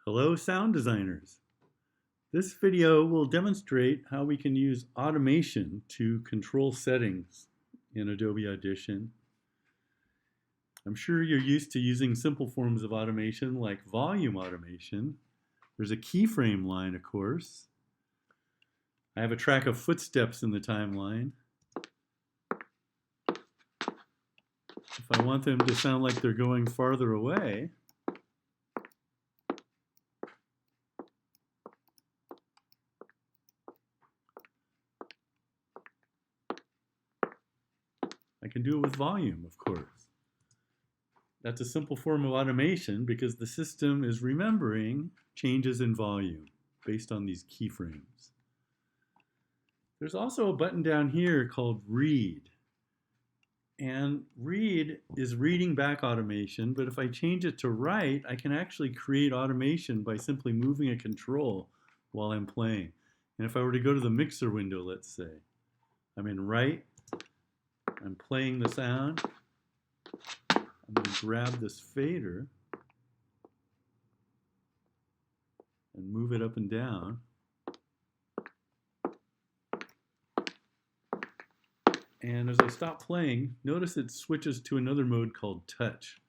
Hello, sound designers. This video will demonstrate how we can use automation to control settings in Adobe Audition. I'm sure you're used to using simple forms of automation like volume automation. There's a keyframe line, of course. I have a track of footsteps in the timeline. If I want them to sound like they're going farther away, I can do it with volume, of course. That's a simple form of automation because the system is remembering changes in volume based on these keyframes. There's also a button down here called Read. And Read is reading back automation, but if I change it to Write, I can actually create automation by simply moving a control while I'm playing. And if I were to go to the mixer window, let's say, I'm in Write, I'm playing the sound, I'm going to grab this fader and move it up and down. And as I stop playing, notice it switches to another mode called Touch.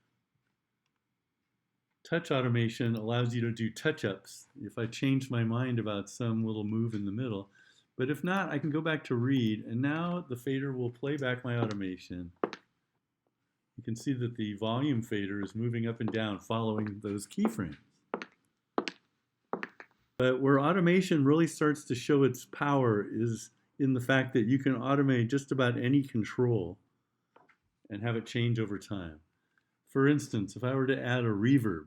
Touch automation allows you to do touch-ups if I change my mind about some little move in the middle. But if not, I can go back to Read, and now the fader will play back my automation. You can see that the volume fader is moving up and down following those keyframes. But where automation really starts to show its power is in the fact that you can automate just about any control and have it change over time. For instance, if I were to add a reverb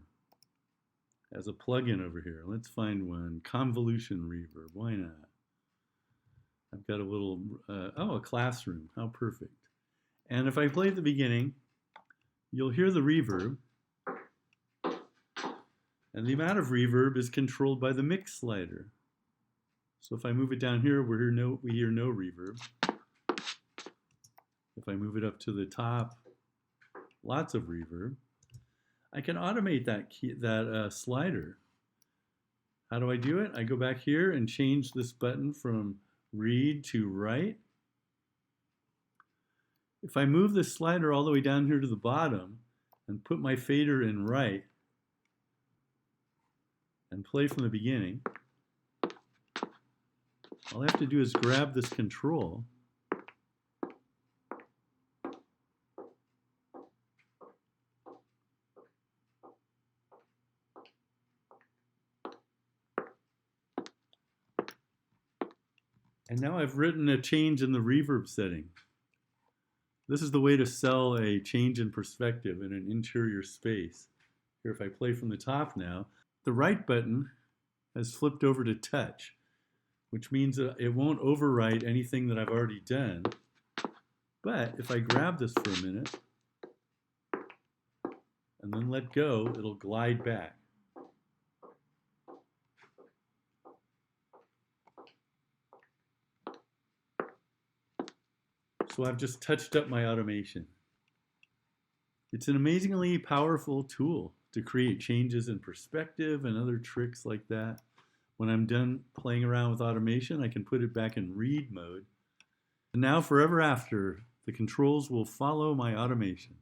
as a plugin over here, let's find one, convolution reverb, why not? I've got a little, a classroom, how perfect. And if I play at the beginning, you'll hear the reverb, and the amount of reverb is controlled by the mix slider. So if I move it down here, we hear no reverb. If I move it up to the top, lots of reverb. I can automate that slider. How do I do it? I go back here and change this button from Read to Write. If I move this slider all the way down here to the bottom and put my fader in Write and play from the beginning, all I have to do is grab this control and now I've written a change in the reverb setting. This is the way to sell a change in perspective in an interior space. Here, if I play from the top now, the right button has flipped over to touch, which means that it won't overwrite anything that I've already done. But if I grab this for a minute and then let go, it'll glide back. So I've just touched up my automation. It's an amazingly powerful tool to create changes in perspective and other tricks like that. When I'm done playing around with automation, I can put it back in Read mode. And now forever after, the controls will follow my automation.